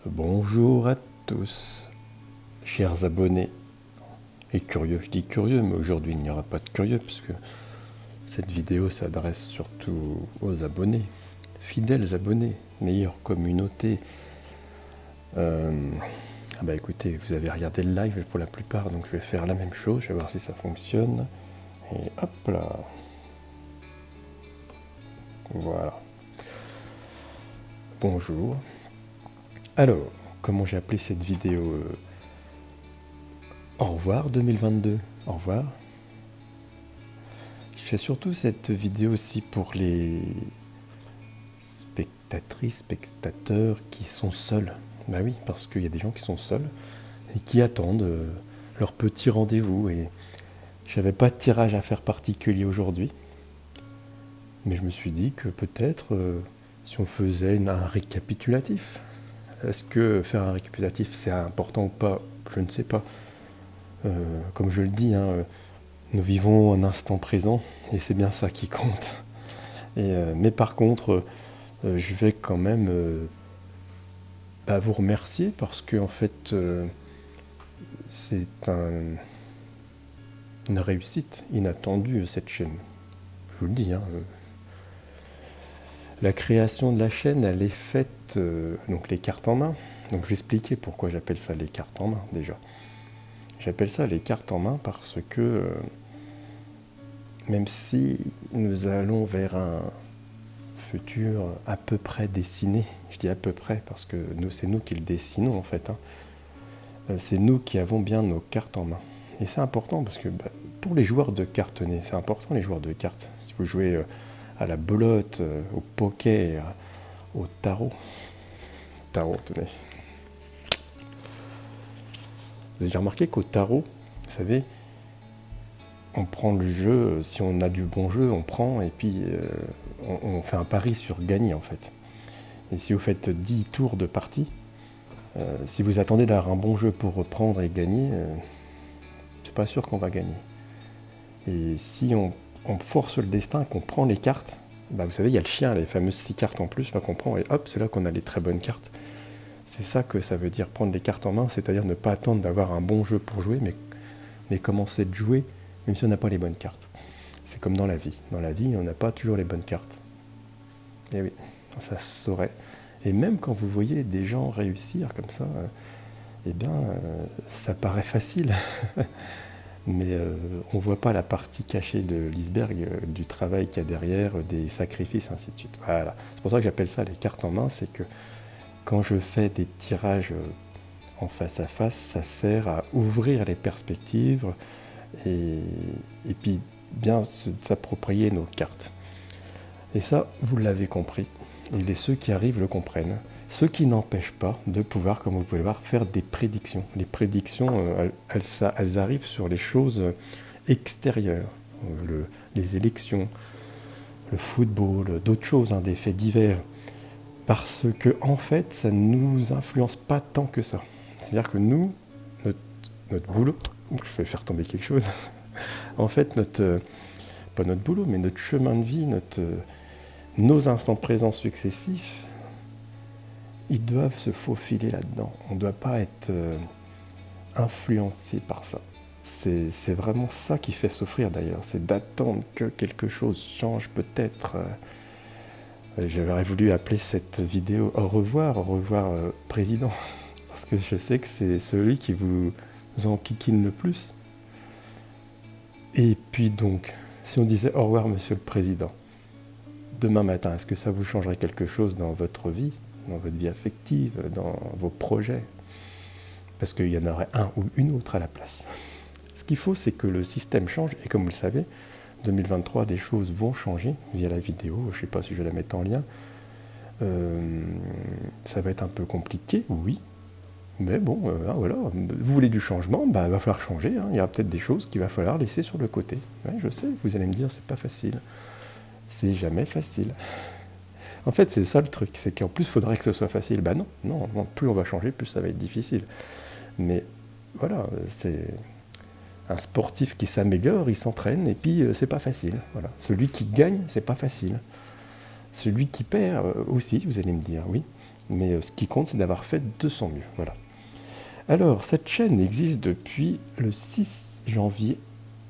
Bonjour à tous, chers abonnés et curieux. Je dis curieux, mais aujourd'hui il n'y aura pas de curieux puisque cette vidéo s'adresse surtout aux abonnés, fidèles abonnés, meilleure communauté. Écoutez, vous avez regardé le live pour la plupart, donc je vais faire la même chose, je vais voir si ça fonctionne. Et hop là. Voilà. Bonjour. Alors, comment j'ai appelé cette vidéo Au revoir 2022. Au revoir. Je fais surtout cette vidéo aussi pour les spectatrices, spectateurs qui sont seuls. Bah oui, parce qu'il y a des gens qui sont seuls et qui attendent leur petit rendez-vous. Et j'avais pas de tirage à faire particulier aujourd'hui. Mais je me suis dit que peut-être si on faisait un récapitulatif. Est-ce que faire un récapitulatif c'est important ou pas? Je ne sais pas. Comme je le dis, nous vivons un instant présent et c'est bien ça qui compte. Mais par contre, je vais quand même vous remercier parce que en fait, c'est une réussite inattendue cette chaîne. Je vous le dis. La création de la chaîne, elle est faite, donc les cartes en main. Donc je vais expliquer pourquoi j'appelle ça les cartes en main déjà. J'appelle ça les cartes en main parce que même si nous allons vers un futur à peu près dessiné, je dis à peu près parce que c'est nous qui le dessinons en fait, c'est nous qui avons bien nos cartes en main. Et c'est important parce que pour les joueurs de cartes, c'est important les joueurs de cartes. Si vous jouez à la belote, au poker, au tarot. Tarot, tenez. Vous avez déjà remarqué qu'au tarot, vous savez, on prend le jeu, si on a du bon jeu, on prend et puis on fait un pari sur gagner en fait. Et si vous faites 10 tours de partie, si vous attendez d'avoir un bon jeu pour reprendre et gagner, c'est pas sûr qu'on va gagner. Et si on force le destin, qu'on prend les cartes, vous savez, il y a le chien, les fameuses 6 cartes en plus qu'on prend, et hop, c'est là qu'on a les très bonnes cartes. C'est ça que ça veut dire prendre les cartes en main, c'est-à-dire ne pas attendre d'avoir un bon jeu pour jouer, mais commencer de jouer, même si on n'a pas les bonnes cartes. C'est comme dans la vie. Dans la vie, on n'a pas toujours les bonnes cartes. Et oui, ça se saurait. Et même quand vous voyez des gens réussir comme ça, ça paraît facile. Mais on ne voit pas la partie cachée de l'iceberg, du travail qu'il y a derrière, des sacrifices, ainsi de suite. Voilà. C'est pour ça que j'appelle ça les cartes en main, c'est que quand je fais des tirages en face à face, ça sert à ouvrir les perspectives et puis bien s'approprier nos cartes. Et ça, vous l'avez compris, et ceux qui arrivent le comprennent. Ce qui n'empêche pas de pouvoir, comme vous pouvez le voir, faire des prédictions. Les prédictions, elles arrivent sur les choses extérieures, les élections, le football, d'autres choses, des faits divers. Parce que, en fait, ça ne nous influence pas tant que ça. C'est-à-dire que nous, notre boulot, je vais faire tomber quelque chose, en fait, pas notre boulot, mais notre chemin de vie, nos instants présents successifs, ils doivent se faufiler là-dedans. On ne doit pas être influencé par ça. C'est vraiment ça qui fait souffrir d'ailleurs, c'est d'attendre que quelque chose change peut-être. J'aurais voulu appeler cette vidéo Au revoir président, parce que je sais que c'est celui qui vous enquiquine le plus. Et puis donc, si on disait au revoir monsieur le président, demain matin, est-ce que ça vous changerait quelque chose dans votre vie, dans votre vie affective, dans vos projets? Parce qu'il y en aurait un ou une autre à la place. Ce qu'il faut, c'est que le système change, et comme vous le savez, 2023, des choses vont changer via la vidéo, je ne sais pas si je vais la mettre en lien. Ça va être un peu compliqué, oui, mais bon, voilà, vous voulez du changement, il va falloir changer, il y aura peut-être des choses qu'il va falloir laisser sur le côté. Ouais, je sais, vous allez me dire, c'est pas facile. C'est jamais facile. En fait, c'est ça le truc, c'est qu'en plus, il faudrait que ce soit facile. Non, plus on va changer, plus ça va être difficile. Mais voilà, c'est un sportif qui s'améliore, il s'entraîne, et puis c'est pas facile. Voilà. Celui qui gagne, c'est pas facile. Celui qui perd aussi, vous allez me dire, oui. Mais ce qui compte, c'est d'avoir fait de son mieux. Voilà. Alors, cette chaîne existe depuis le 6 janvier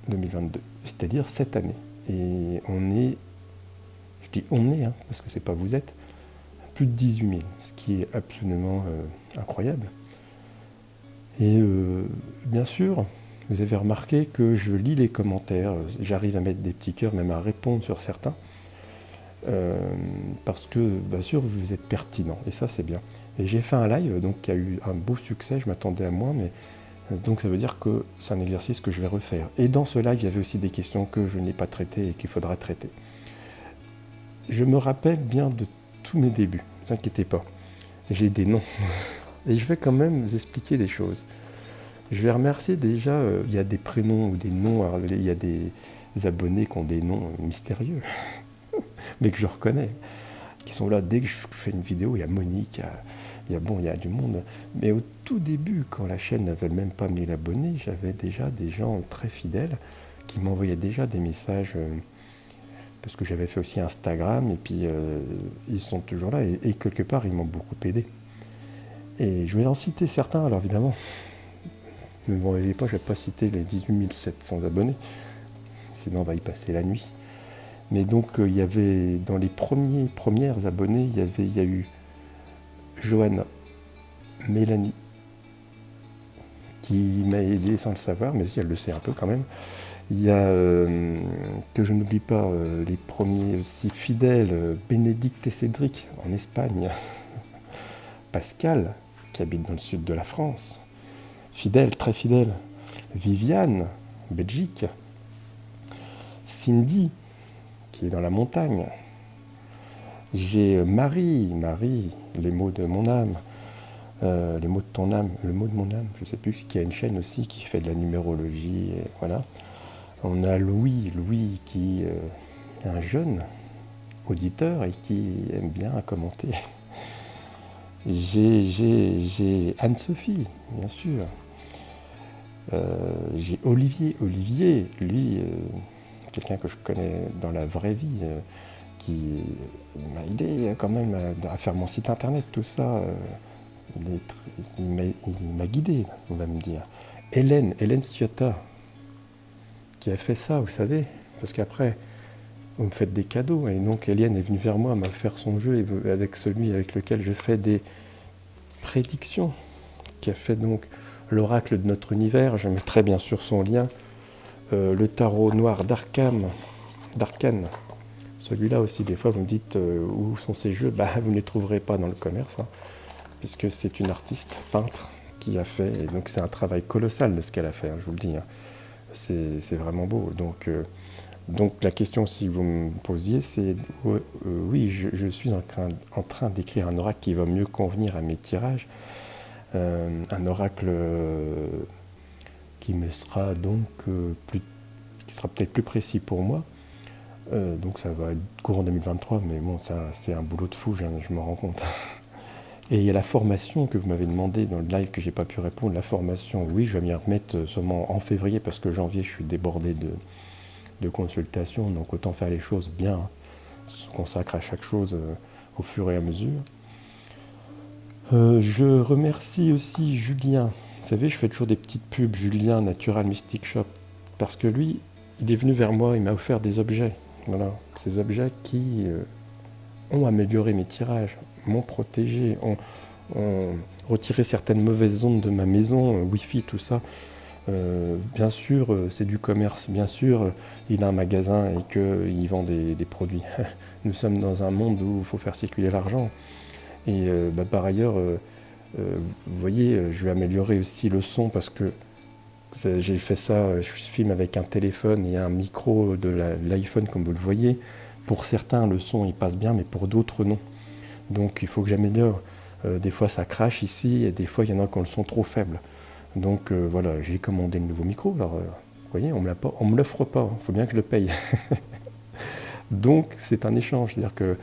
2022, c'est-à-dire cette année. Et on est, je dis on est, parce que c'est pas vous êtes, plus de 18 000, ce qui est absolument incroyable. Et bien sûr, vous avez remarqué que je lis les commentaires, j'arrive à mettre des petits cœurs, même à répondre sur certains, parce que, bien sûr, vous êtes pertinent, et ça c'est bien. Et j'ai fait un live, donc qui a eu un beau succès, je m'attendais à moins, mais donc ça veut dire que c'est un exercice que je vais refaire. Et dans ce live, il y avait aussi des questions que je n'ai pas traitées et qu'il faudra traiter. Je me rappelle bien de tous mes débuts, ne vous inquiétez pas, j'ai des noms. Et je vais quand même vous expliquer des choses. Je vais remercier déjà, il y a des prénoms ou des noms, alors, il y a des abonnés qui ont des noms mystérieux, mais que je reconnais, qui sont là dès que je fais une vidéo. Il y a Monique, il y a du monde. Mais au tout début, quand la chaîne n'avait même pas 1000 abonnés, j'avais déjà des gens très fidèles qui m'envoyaient déjà des messages, parce que j'avais fait aussi Instagram, et puis ils sont toujours là, et quelque part, ils m'ont beaucoup aidé. Et je vais en citer certains, alors évidemment, ne me réveillez pas, je ne vais pas citer les 18 700 abonnés, sinon on va y passer la nuit. Mais donc il y avait, dans les premières abonnés, il y a eu Johanna, Mélanie, qui m'a aidé sans le savoir, mais si elle le sait un peu quand même. Il y a, que je n'oublie pas, les premiers aussi fidèles, Bénédicte et Cédric en Espagne, Pascal, qui habite dans le sud de la France, fidèle, très fidèle, Viviane, Belgique, Cindy, qui est dans la montagne, j'ai Marie, les mots de mon âme, les mots de ton âme, le mot de mon âme, je ne sais plus, qui a une chaîne aussi qui fait de la numérologie, et voilà. On a Louis qui est un jeune auditeur et qui aime bien commenter. J'ai Anne-Sophie, bien sûr. J'ai Olivier, lui, quelqu'un que je connais dans la vraie vie, qui m'a aidé quand même à faire mon site internet, tout ça. Il m'a guidé, on va me dire. Hélène Ciotta, qui a fait ça, vous savez, parce qu'après, vous me faites des cadeaux, et donc Hélène est venue vers moi, m'a faire son jeu avec celui avec lequel je fais des prédictions, qui a fait donc l'oracle de notre univers. Je mettrai bien sûr son lien, le tarot noir d'Arkane. Celui-là aussi, des fois, vous me dites où sont ces jeux, vous ne les trouverez pas dans le commerce, puisque c'est une artiste peintre qui a fait, et donc c'est un travail colossal de ce qu'elle a fait, je vous le dis. C'est vraiment beau. Donc la question, si vous me posiez, c'est oui, je suis en train d'écrire un oracle qui va mieux convenir à mes tirages, un oracle qui me sera donc qui sera peut-être plus précis pour moi. Donc ça va être courant 2023, mais bon, ça c'est un boulot de fou, je me rends compte. Et il y a la formation que vous m'avez demandé dans le live que j'ai pas pu répondre. La formation, oui, je vais m'y remettre seulement en février, parce que janvier, je suis débordé de consultations, donc autant faire les choses bien, se consacre à chaque chose au fur et à mesure. Je remercie aussi Julien. Vous savez, je fais toujours des petites pubs, Julien, Natural Mystic Shop, parce que lui, il est venu vers moi, il m'a offert des objets. Voilà, ces objets qui ont amélioré mes tirages, m'ont protégé, ont retiré certaines mauvaises ondes de ma maison, Wi-Fi, tout ça. Bien sûr, c'est du commerce, bien sûr, il a un magasin et qu'il vend des produits. Nous sommes dans un monde où il faut faire circuler l'argent. Et par ailleurs, vous voyez, je vais améliorer aussi le son, parce que j'ai fait ça, je filme avec un téléphone et un micro de l'iPhone, comme vous le voyez. Pour certains, le son il passe bien, mais pour d'autres, non. Donc il faut que j'améliore. Des fois, ça crache ici, et des fois, il y en a qui ont le son trop faible. Donc voilà, j'ai commandé le nouveau micro. Alors, vous voyez, on ne me l'offre pas, il faut bien que je le paye. Donc c'est un échange, c'est-à-dire que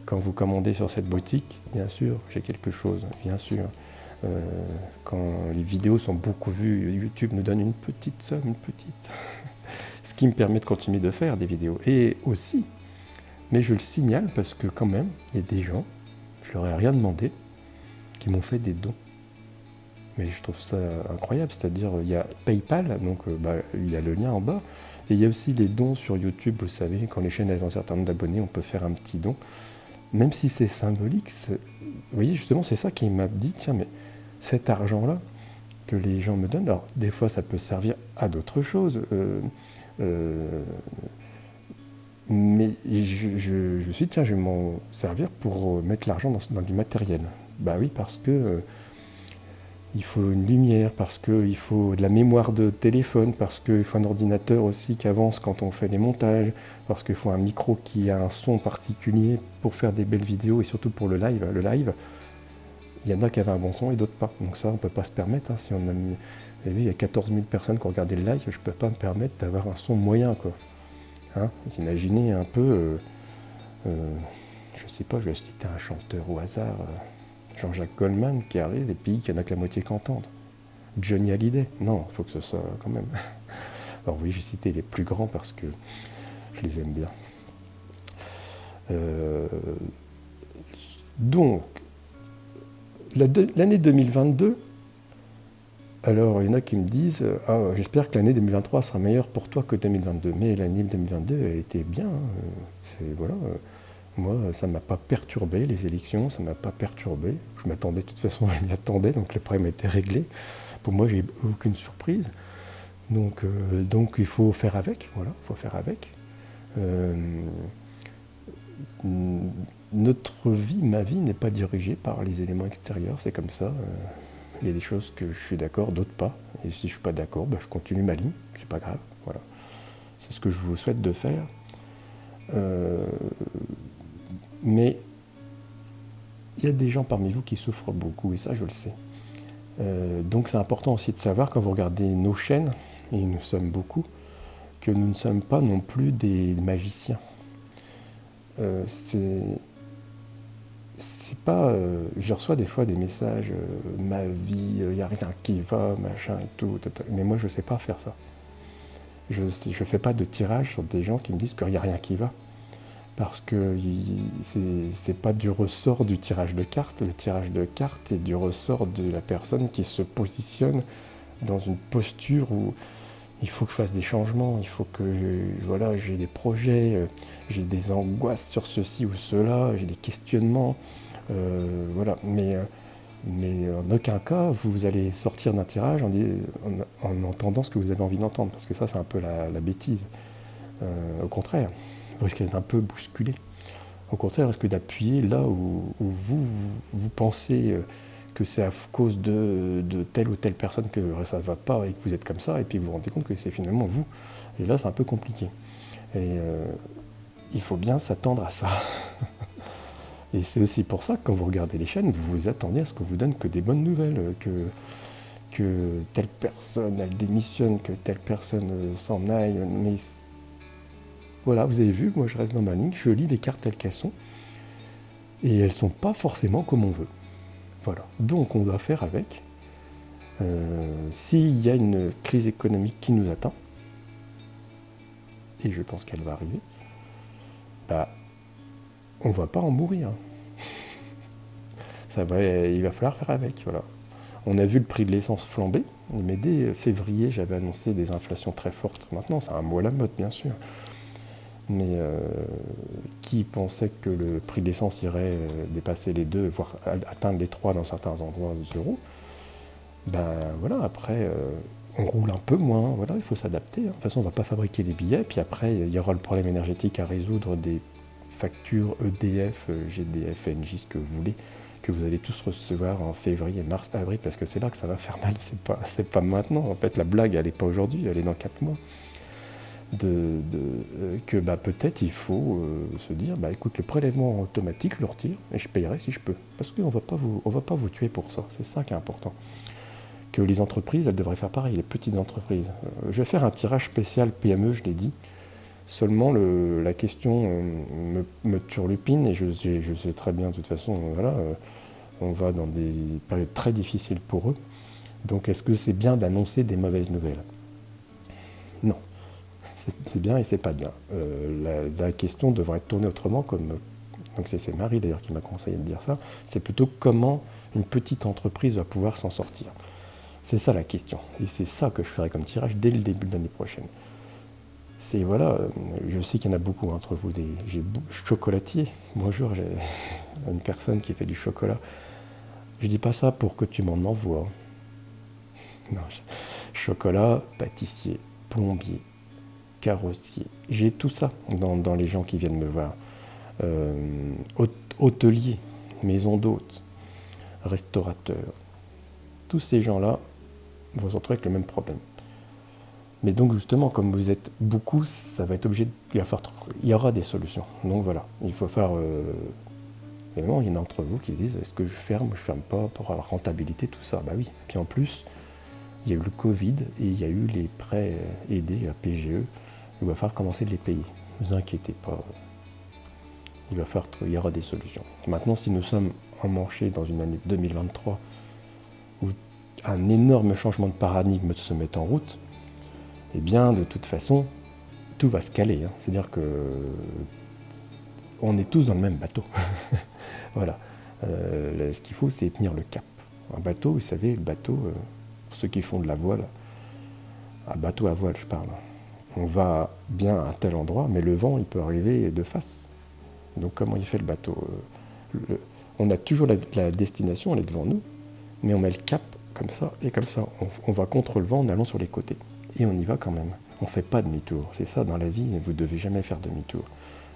quand vous commandez sur cette boutique, bien sûr, j'ai quelque chose, bien sûr. Quand les vidéos sont beaucoup vues, YouTube nous donne une petite somme, ce qui me permet de continuer de faire des vidéos. Et aussi, mais je le signale parce que quand même, il y a des gens, je leur ai rien demandé, qui m'ont fait des dons. Mais je trouve ça incroyable, c'est-à-dire il y a PayPal, donc il y a le lien en bas, et il y a aussi les dons sur YouTube, vous savez, quand les chaînes elles ont un certain nombre d'abonnés, on peut faire un petit don. Même si c'est symbolique, vous voyez, justement, c'est ça qui m'a dit, tiens, mais cet argent-là que les gens me donnent, alors des fois ça peut servir à d'autres choses, mais je me suis dit, tiens, je vais m'en servir pour mettre l'argent dans du matériel. Bah oui, parce que il faut une lumière, parce qu'il faut de la mémoire de téléphone, parce qu'il faut un ordinateur aussi qui avance quand on fait des montages, parce qu'il faut un micro qui a un son particulier pour faire des belles vidéos et surtout pour le live. Le live, il y en a qui avaient un bon son et d'autres pas. Donc ça, on ne peut pas se permettre. Si on a mis, vous avez vu, il y a 14 000 personnes qui ont regardé le live, je ne peux pas me permettre d'avoir un son moyen, quoi. Hein, vous imaginez un peu, je ne sais pas, je vais citer un chanteur au hasard, Jean-Jacques Goldman qui arrive et puis il n'y en a que la moitié qui entendent. Johnny Hallyday, non, il faut que ce soit quand même. Alors oui, j'ai cité les plus grands parce que je les aime bien. Donc, l'année 2022, alors il y en a qui me disent « Ah, j'espère que l'année 2023 sera meilleure pour toi que 2022 ». Mais l'année 2022 a été bien. Voilà. Moi, ça ne m'a pas perturbé, les élections, ça ne m'a pas perturbé. Je m'attendais, de toute façon, je m'y attendais, donc le problème était réglé. Pour moi, j'ai aucune surprise. Donc il faut faire avec, voilà, il faut faire avec. Notre vie, ma vie, n'est pas dirigée par les éléments extérieurs, c'est comme ça. Il y a des choses que je suis d'accord, d'autres pas. Et si je ne suis pas d'accord, je continue ma ligne, c'est pas grave. Voilà. C'est ce que je vous souhaite de faire. Mais il y a des gens parmi vous qui souffrent beaucoup, et ça je le sais. Donc c'est important aussi de savoir, quand vous regardez nos chaînes, et nous sommes beaucoup, que nous ne sommes pas non plus des magiciens. C'est pas... je reçois des fois des messages, ma vie, il n'y a rien qui va, machin et tout, mais moi je ne sais pas faire ça. Je ne fais pas de tirage sur des gens qui me disent qu'il n'y a rien qui va. Parce que c'est pas du ressort du tirage de cartes. Le tirage de cartes est du ressort de la personne qui se positionne dans une posture où il faut que je fasse des changements, il faut que voilà, j'ai des projets, j'ai des angoisses sur ceci ou cela, j'ai des questionnements, voilà. Mais en aucun cas, vous allez sortir d'un tirage en entendant ce que vous avez envie d'entendre, parce que ça, c'est un peu la bêtise. Au contraire, vous risquez d'être un peu bousculé. Au contraire, vous risquez d'appuyer là où vous pensez que c'est à cause de telle ou telle personne que ça ne va pas et que vous êtes comme ça, et puis vous vous rendez compte que c'est finalement vous. Et là, c'est un peu compliqué. Et il faut bien s'attendre à ça. Et c'est aussi pour ça que quand vous regardez les chaînes, vous vous attendez à ce qu'on vous donne que des bonnes nouvelles, que telle personne, elle démissionne, que telle personne s'en aille. Mais voilà, vous avez vu, moi je reste dans ma ligne, je lis les cartes telles qu'elles sont, et elles ne sont pas forcément comme on veut. Voilà, donc on doit faire avec. S'il y a une crise économique qui nous attend, et je pense qu'elle va arriver, on ne va pas en mourir. Il va falloir faire avec. Voilà. On a vu le prix de l'essence flamber, mais dès février, j'avais annoncé des inflations très fortes. Maintenant, c'est un mot à la mode, bien sûr. Mais qui pensait que le prix de l'essence irait dépasser les 2, voire atteindre les 3 dans certains endroits euros, voilà, après, on roule un peu moins, voilà, il faut s'adapter. De toute façon, on ne va pas fabriquer les billets, puis après, il y aura le problème énergétique à résoudre des factures EDF, GDF, NJ, ce que vous voulez, que vous allez tous recevoir en février, mars, avril, parce que c'est là que ça va faire mal, c'est pas maintenant. En fait, la blague, elle n'est pas aujourd'hui, elle est dans 4 mois. Que peut-être il faut se dire, écoute, le prélèvement automatique, je le retire, et je payerai si je peux. Parce qu'on ne va pas vous tuer pour ça, c'est ça qui est important. Que les entreprises, elles devraient faire pareil, les petites entreprises. Je vais faire un tirage spécial PME, je l'ai dit. Seulement, la question me turlupine, et je sais très bien, de toute façon, voilà, on va dans des périodes très difficiles pour eux. Donc, est-ce que c'est bien d'annoncer des mauvaises nouvelles ? Non. C'est bien et c'est pas bien. La question devrait être tournée autrement, donc c'est Marie d'ailleurs qui m'a conseillé de dire ça, c'est plutôt comment une petite entreprise va pouvoir s'en sortir? C'est ça la question. Et c'est ça que je ferai comme tirage dès le début de l'année prochaine. C'est voilà, je sais qu'il y en a beaucoup entre vous, chocolatiers. Bonjour, j'ai une personne qui fait du chocolat. Je dis pas ça pour que tu m'en envoies. Non, chocolat, pâtissier, plombier, carrossier. J'ai tout ça dans les gens qui viennent me voir. Hôtelier, maison d'hôtes, restaurateur. Tous ces gens-là vont se retrouver avec le même problème. Mais donc justement, comme vous êtes beaucoup, ça va être obligé il y aura des solutions. Donc voilà, il faut faire... évidemment, il y en a entre vous qui se disent, est-ce que je ferme ou je ferme pas pour avoir rentabilité, tout ça? Bah oui. Puis en plus, il y a eu le Covid et il y a eu les prêts aidés, la PGE. Il va falloir commencer de les payer. Ne vous inquiétez pas. Il y aura des solutions. Maintenant, si nous sommes emmanchés dans une année 2023 où un énorme changement de paradigme se met en route, eh bien, de toute façon, tout va se caler. C'est-à-dire que on est tous dans le même bateau. Voilà. Ce qu'il faut, c'est tenir le cap. Un bateau, vous savez, le bateau, pour ceux qui font de la voile, un bateau à voile, je parle. On va bien à tel endroit, mais le vent, il peut arriver de face. Donc, comment il fait le bateau? On a toujours la destination, elle est devant nous, mais on met le cap comme ça et comme ça. On va contre le vent en allant sur les côtés. Et on y va quand même. On ne fait pas demi-tour. C'est ça, dans la vie, vous ne devez jamais faire demi-tour.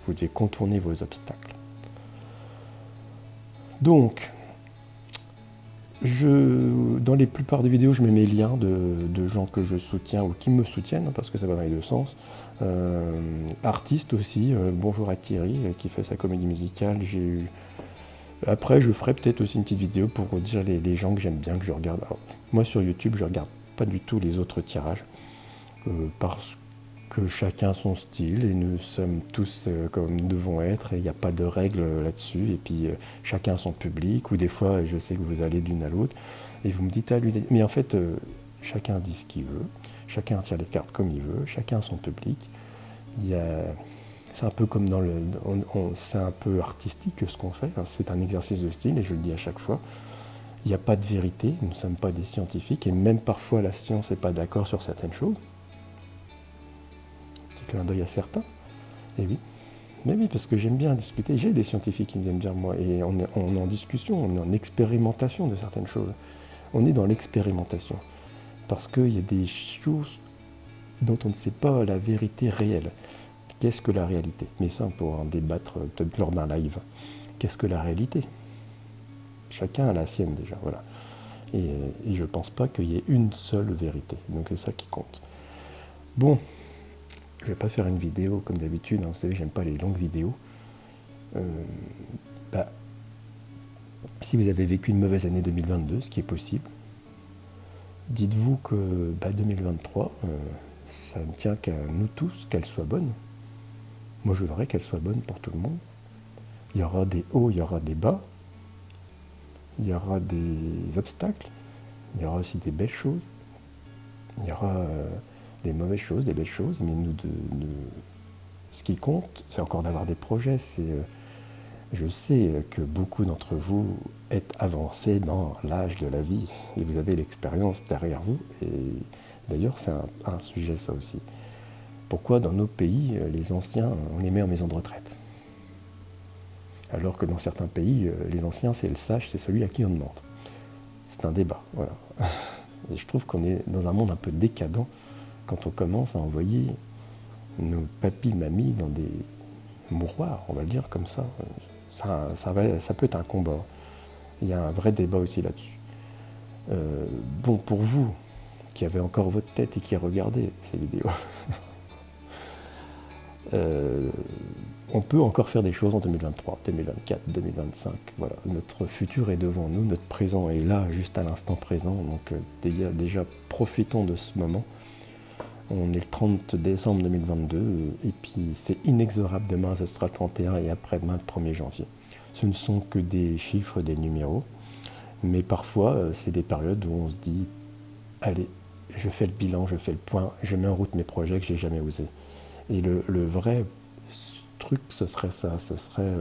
Vous devez contourner vos obstacles. Donc, dans les plupart des vidéos, je mets mes liens de gens que je soutiens ou qui me soutiennent, parce que ça va dans les deux sens. Artistes aussi, bonjour à Thierry, qui fait sa comédie musicale. Après, je ferai peut-être aussi une petite vidéo pour dire les gens que j'aime bien, que je regarde. Alors, moi, sur YouTube, je ne regarde pas du tout les autres tirages, parce que chacun son style, et nous sommes tous comme nous devons être, et il n'y a pas de règles là-dessus, et puis chacun son public, ou des fois, je sais que vous allez d'une à l'autre, et vous me dites, mais en fait, chacun dit ce qu'il veut, chacun tire les cartes comme il veut, chacun son public. C'est un peu comme c'est un peu artistique ce qu'on fait, c'est un exercice de style, et je le dis à chaque fois. Il n'y a pas de vérité, nous ne sommes pas des scientifiques, et même parfois la science n'est pas d'accord sur certaines choses. C'est clin d'œil à certains. Et oui, mais oui, parce que j'aime bien discuter. J'ai des scientifiques qui viennent dire moi, et on est en discussion, on est en expérimentation de certaines choses. On est dans l'expérimentation. Parce qu'il y a des choses dont on ne sait pas la vérité réelle. Qu'est-ce que la réalité? Mais ça, on pourra en débattre peut-être lors d'un live. Qu'est-ce que la réalité? Chacun a la sienne déjà, voilà. Et je ne pense pas qu'il y ait une seule vérité. Donc c'est ça qui compte. Bon, je ne vais pas faire une vidéo comme d'habitude. Vous savez, j'aime pas les longues vidéos. Si vous avez vécu une mauvaise année 2022, ce qui est possible, dites-vous que 2023, ça ne tient qu'à nous tous qu'elle soit bonne. Moi, je voudrais qu'elle soit bonne pour tout le monde. Il y aura des hauts, il y aura des bas. Il y aura des obstacles. Il y aura aussi des belles choses. Il y aura des mauvaises choses, des belles choses. Mais ce qui compte, c'est encore d'avoir des projets. Je sais que beaucoup d'entre vous êtes avancés dans l'âge de la vie. Et vous avez l'expérience derrière vous. Et d'ailleurs, c'est un sujet, ça aussi. Pourquoi dans nos pays, les anciens, on les met en maison de retraite? Alors que dans certains pays, les anciens, c'est le sage, c'est celui à qui on demande. C'est un débat, voilà. Et je trouve qu'on est dans un monde un peu décadent quand on commence à envoyer nos papis, mamies dans des mouroirs, on va le dire comme ça. Ça peut être un combat. Il y a un vrai débat aussi là-dessus. Bon, pour vous, qui avez encore votre tête et qui regardez ces vidéos, on peut encore faire des choses en 2023, 2024, 2025. Voilà, notre futur est devant nous, notre présent est là, juste à l'instant présent. Donc déjà, profitons de ce moment. On est le 30 décembre 2022, et puis c'est inexorable. Demain, ce sera le 31, et après-demain, le 1er janvier. Ce ne sont que des chiffres, des numéros. Mais parfois, c'est des périodes où on se dit, allez, je fais le bilan, je fais le point, je mets en route mes projets que je n'ai jamais osé. Et le vrai truc, ce serait ça, ce serait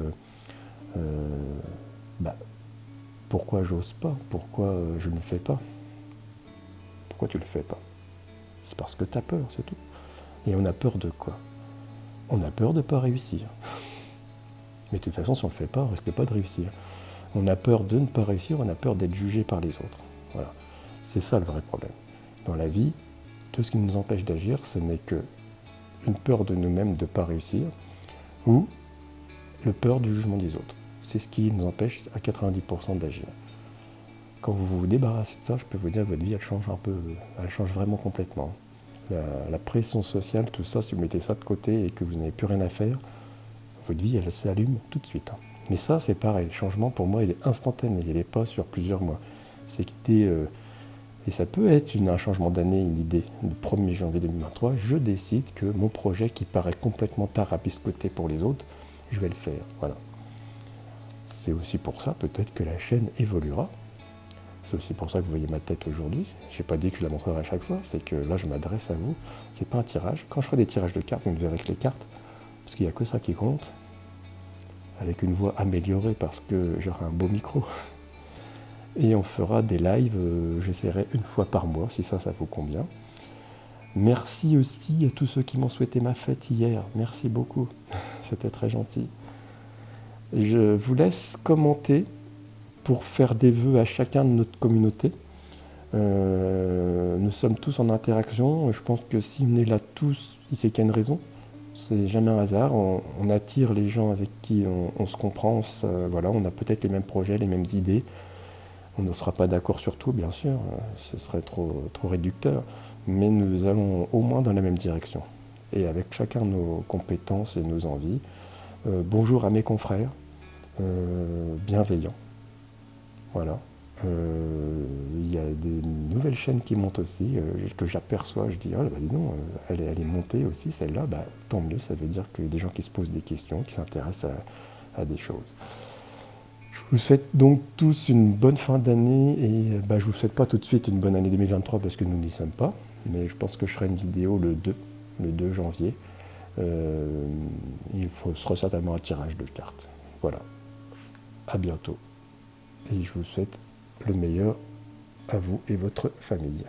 Pourquoi j'ose pas? Pourquoi je ne le fais pas? Pourquoi tu le fais pas? C'est parce que tu as peur, c'est tout. Et on a peur de quoi? On a peur de ne pas réussir. Mais de toute façon, si on ne le fait pas, on risque pas de réussir. On a peur de ne pas réussir, on a peur d'être jugé par les autres. Voilà. C'est ça le vrai problème. Dans la vie, tout ce qui nous empêche d'agir, ce n'est que une peur de nous-mêmes de ne pas réussir ou le peur du jugement des autres. C'est ce qui nous empêche à 90% d'agir. Quand vous vous débarrassez de ça, je peux vous dire que votre vie, elle change un peu, elle change vraiment complètement. La pression sociale, tout ça, si vous mettez ça de côté et que vous n'avez plus rien à faire, votre vie, elle s'allume tout de suite. Mais ça, c'est pareil, le changement, pour moi, il est instantané, il n'est pas sur plusieurs mois. C'est que et ça peut être un changement d'année, une idée. Le 1er janvier 2023, je décide que mon projet, qui paraît complètement tard à biscotter pour les autres, je vais le faire. Voilà. C'est aussi pour ça, peut-être, que la chaîne évoluera. C'est aussi pour ça que vous voyez ma tête aujourd'hui. Je n'ai pas dit que je la montrerai à chaque fois, c'est que là, je m'adresse à vous. C'est pas un tirage. Quand je ferai des tirages de cartes, vous ne verrez que les cartes, parce qu'il n'y a que ça qui compte, avec une voix améliorée parce que j'aurai un beau micro. Et on fera des lives, j'essaierai une fois par mois, si ça vous convient. Merci aussi à tous ceux qui m'ont souhaité ma fête hier. Merci beaucoup, c'était très gentil. Je vous laisse commenter pour faire des vœux à chacun de notre communauté. Nous sommes tous en interaction. Je pense que si on est là tous, c'est qu'il y a une raison. C'est jamais un hasard. On attire les gens avec qui on se comprend. Voilà, on a peut-être les mêmes projets, les mêmes idées. On ne sera pas d'accord sur tout, bien sûr. Ce serait trop réducteur. Mais nous allons au moins dans la même direction. Et avec chacun nos compétences et nos envies. Bonjour à mes confrères, bienveillants. Voilà. Il y a des nouvelles chaînes qui montent aussi, que j'aperçois, je dis, oh, bah, dis donc, elle est montée aussi, celle-là, bah, tant mieux, ça veut dire qu'il y a des gens qui se posent des questions, qui s'intéressent à des choses. Je vous souhaite donc tous une bonne fin d'année et je ne vous souhaite pas tout de suite une bonne année 2023 parce que nous n'y sommes pas, mais je pense que je ferai une vidéo le 2 janvier. Il sera certainement un tirage de cartes. Voilà. À bientôt. Et je vous souhaite le meilleur à vous et votre famille.